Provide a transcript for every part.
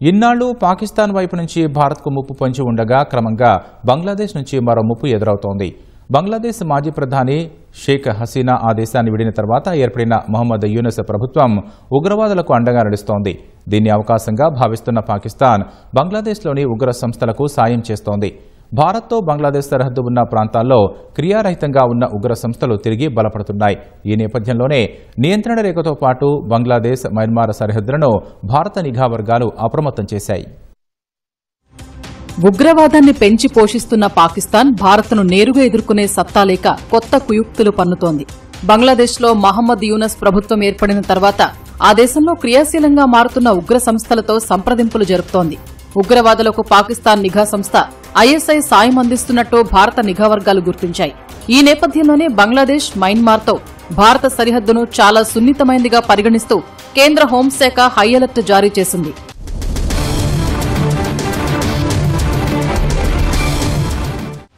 ఇన్నాళ్లు పాకిస్తాన్ వైపు నుంచి భారత్కు ముప్పు పొంచి ఉండగా క్రమంగా బంగ్లాదేశ్ నుంచి మరో ముప్పు ఎదురవుతోంది. బంగ్లాదేశ్ మాజీ ప్రధాని షేక్ హసీనా ఆ దేశాన్ని విడిన తర్వాత ఏర్పడిన మహమ్మద్ యూనస్ ప్రభుత్వం ఉగ్రవాదులకు అండగా నడుస్తోంది. దీన్ని అవకాశంగా భావిస్తున్న పాకిస్తాన్ బంగ్లాదేశ్లోని ఉగ్ర సంస్థలకు సాయం చేస్తోంది. భారత్తో బంగ్లాదేశ్ సరిహద్దు ఉన్న ప్రాంతాల్లో క్రియారహితంగా ఉన్న ఉగ్ర సంస్థలు తిరిగి బలపడుతున్నాయి. ఈ నేపథ్యంలోనే నియంత్రణ రేఖతో పాటు బంగ్లాదేశ్ మయన్మార్ సరిహద్దులను భారత నిఘా వర్గాలు అప్రమత్తం చేశాయి. ఉగ్రవాదాన్ని పెంచి పోషిస్తున్న పాకిస్తాన్ భారత్ను నేరుగా ఎదుర్కొనే సత్తా లేక కొత్త కుయుక్తులు పన్నుతోంది. బంగ్లాదేశ్లో మహమ్మద్ యూనస్ ప్రభుత్వం ఏర్పడిన తర్వాత ఆ దేశంలో క్రియాశీలంగా మారుతున్న ఉగ్ర సంస్థలతో సంప్రదింపులు జరుపుతోంది. ఉగ్రవాదులకు పాకిస్తాన్ నిఘా సంస్థ ఐఎస్ఐ సాయం అందిస్తున్నట్టు భారత నిఘా వర్గాలు గుర్తించాయి. ఈ నేపథ్యంలోనే బంగ్లాదేశ్ మయన్మార్తో భారత సరిహద్దును చాలా సున్నితమైనదిగా పరిగణిస్తూ కేంద్ర హోంశాఖ హై అలర్ట్ జారీ చేసింది.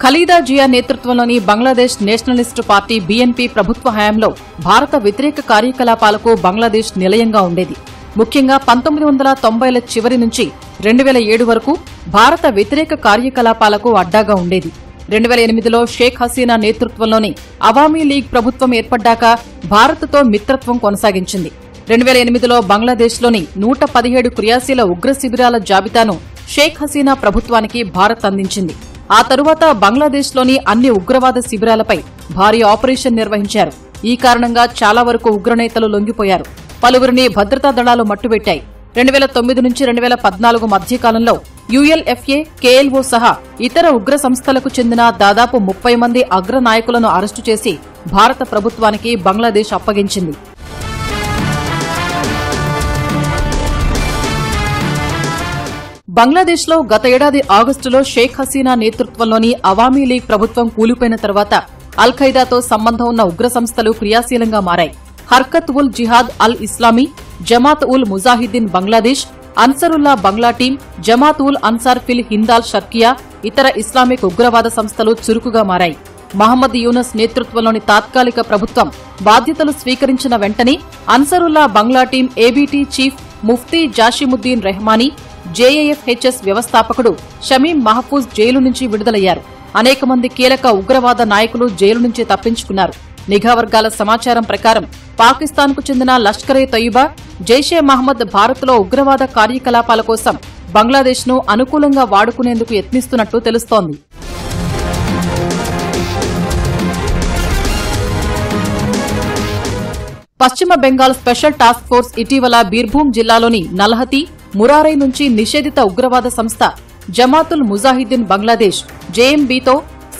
ఖలీదా జియా నేతృత్వంలోని బంగ్లాదేశ్ నేషనలిస్టు పార్టీ బీఎన్పీ ప్రభుత్వ హయాంలో భారత వ్యతిరేక కార్యకలాపాలకు బంగ్లాదేశ్ నిలయంగా ఉండేది. ముఖ్యంగా 1990ల చివరి నుంచి 2007 వరకు భారత వ్యతిరేక కార్యకలాపాలకు అడ్డాగా ఉండేది. 2008లో షేక్ హసీనా నేతృత్వంలోని అవామీ లీగ్ ప్రభుత్వం ఏర్పడ్డాక భారత్తో మిత్రత్వం కొనసాగించింది. 2008లో బంగ్లాదేశ్లోని 117 క్రియాశీల ఉగ్ర శిబిరాల జాబితాను షేక్ హసీనా ప్రభుత్వానికి భారత్ అందించింది. ఆ తరువాత బంగ్లాదేశ్లోని అన్ని ఉగ్రవాద శిబిరాలపై భారీ ఆపరేషన్ నిర్వహించారు. ఈ కారణంగా చాలా వరకు ఉగ్రనేతలు లొంగిపోయారు. పలువురిని భద్రతా దళాలు మట్టుబెట్టాయి. 2009 నుంచి 2014 మధ్యకాలంలో యుఎల్ఎఫ్ఏ, కేఎల్ఓ సహా ఇతర ఉగ్ర సంస్థలకు చెందిన దాదాపు 30 మంది అగ్ర నాయకులను అరెస్టు చేసి భారత ప్రభుత్వానికి బంగ్లాదేశ్ అప్పగించింది. బంగ్లాదేశ్లో గత ఏడాది ఆగస్టులో షేక్ హసీనా నేతృత్వంలోని అవామీ లీగ్ ప్రభుత్వం కూలిపోయిన తర్వాత అల్ ఖైదాతో సంబంధం ఉన్న ఉగ్ర సంస్థలు క్రియాశీలంగా మారాయి. హర్కత్ ఉల్ జిహాద్ అల్ ఇస్లామీ, జమాత్ ఉల్ ముజాహిద్దీన్ బంగ్లాదేశ్, అన్సరుల్లా బంగ్లా టీం, జమాత్ ఉల్ అన్సార్ ఫిల్ హిందాల్ షర్కియా ఇతర ఇస్లామిక్ ఉగ్రవాద సంస్థలు చురుకుగా మారాయి. మహమ్మద్ యూనస్ నేతృత్వంలోని తాత్కాలిక ప్రభుత్వం బాధ్యతలు స్వీకరించిన వెంటనే అన్సరుల్లా బంగ్లా team ABT chief Mufti జాషిముద్దీన్ Rehmani, జేఏఎఫ్హెచ్ఎస్ వ్యవస్థాపకుడు షమీం మహఫూజ్ జైలు నుంచి విడుదలయ్యారు. అనేక మంది కీలక ఉగ్రవాద నాయకులు జైలు నుంచి తప్పించుకున్నారు. నిఘా వర్గాల సమాచారం ప్రకారం పాకిస్తాన్కు చెందిన లష్కరే తొయిబా, జైషే మహమ్మద్ భారత్లో ఉగ్రవాద కార్యకలాపాల కోసం బంగ్లాదేశ్ను అనుకూలంగా వాడుకునేందుకు యత్నిస్తున్నట్టు తెలుస్తోంది. పశ్చిమ బెంగాల్ స్పెషల్ టాస్క్ ఫోర్స్ ఇటీవల బీర్భూం జిల్లాలోని నల్హతి, మురారై నుంచి నిషేధిత ఉగ్రవాద సంస్థ జమాతుల్ ముజాహిద్దీన్ బంగ్లాదేశ్ జేఎంబీతో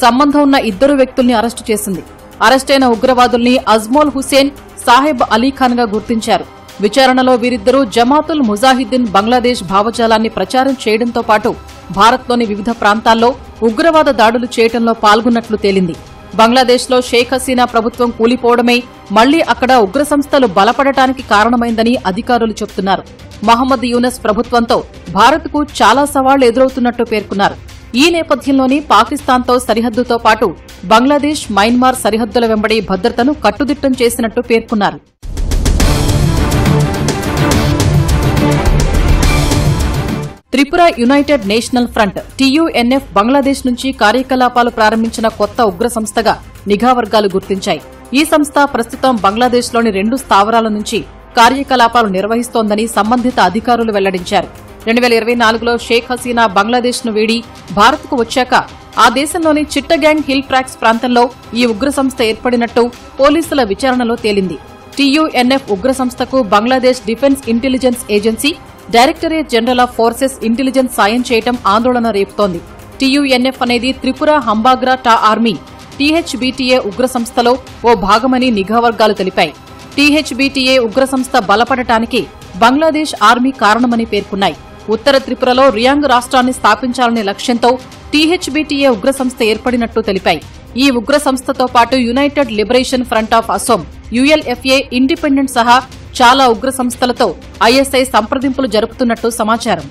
సంబంధం ఉన్న 2 వ్యక్తుల్ని అరెస్టు చేసింది. అరెస్టైన ఉగ్రవాదుల్ని అజ్మోల్ హుసేన్, సాహెబ్ అలీఖాన్ గా గుర్తించారు. విచారణలో వీరిద్దరూ జమాతుల్ ముజాహిద్దీన్ బంగ్లాదేశ్ భావజాలాన్ని ప్రచారం చేయడంతో పాటు భారత్లోని వివిధ ప్రాంతాల్లో ఉగ్రవాద దాడులు చేయడంలో పాల్గొన్నట్లు తేలింది. బంగ్లాదేశ్లో షేక్ హసీనా ప్రభుత్వం కూలిపోవడమే మళ్లీ అక్కడ ఉగ్ర సంస్థలు బలపడటానికి కారణమైందని అధికారులు చెబుతున్నారు. మహమ్మద్ యూనస్ ప్రభుత్వంతో భారత్కు చాలా సవాళ్లు ఎదురవుతున్నట్టు పేర్కొన్నారు. ఈ నేపథ్యంలోనే పాకిస్తాన్తో సరిహద్దుతో పాటు బంగ్లాదేశ్, మయన్మార్ సరిహద్దుల వెంబడి భద్రతను కట్టుదిట్టం చేసినట్టు పేర్కొన్నారు. Tripura United National Front TUNF Bangladesh నుంచి కార్యకలాపాలు ప్రారంభించిన కొత్త ఉగ్ర సంస్థగా నిఘా వర్గాలు గుర్తించాయి. ఈ సంస్థ ప్రస్తుతం బంగ్లాదేశ్లోని 2 స్థావరాల నుంచి కార్యకలాపాలు నిర్వహిస్తోందని సంబంధిత అధికారులు వెల్లడించారు. 2024లో షేక్ హసీనా బంగ్లాదేశ్ను వీడి భారత్కు వచ్చాక ఆ దేశంలోని చిట్టగ్యాంగ్ హిల్ ట్రాక్స్ ప్రాంతంలో ఈ ఉగ్ర సంస్థ ఏర్పడినట్టు పోలీసుల విచారణలో తేలింది. టీయూఎన్ఎఫ్ ఉగ్ర సంస్థకు Bangladesh defence intelligence agency, directorate general of forces intelligence సాయం చేయడం ఆందోళన రేపుతోంది. టీయూఎన్ఎఫ్ అనేది త్రిపుర హంబాగ్రా టా ఆర్మీ టీహెచ్బీటీఏ ఉగ్ర సంస్థలో ఓ భాగమని నిఘా వర్గాలు తెలిపాయి. టీహెచ్బీటీఏ ఉగ్ర సంస్థ బలపడటానికి బంగ్లాదేశ్ ఆర్మీ కారణమని పేర్కొన్నాయి. ఉత్తర త్రిపురలో రియాంగ్ రాష్ట్రాన్ని స్థాపించాలనే లక్ష్యంతో టీహెచ్బీటీఏ ఉగ్ర సంస్థ ఏర్పడినట్టు తెలిపాయి. ఈ ఉగ్ర సంస్థతో పాటు United Liberation Front of Asom, ULFA, independent సహా చాలా ఉగ్ర సంస్థలతో ఐఎస్ఐ సంప్రదింపులు జరుపుతున్నట్టు సమాచారం.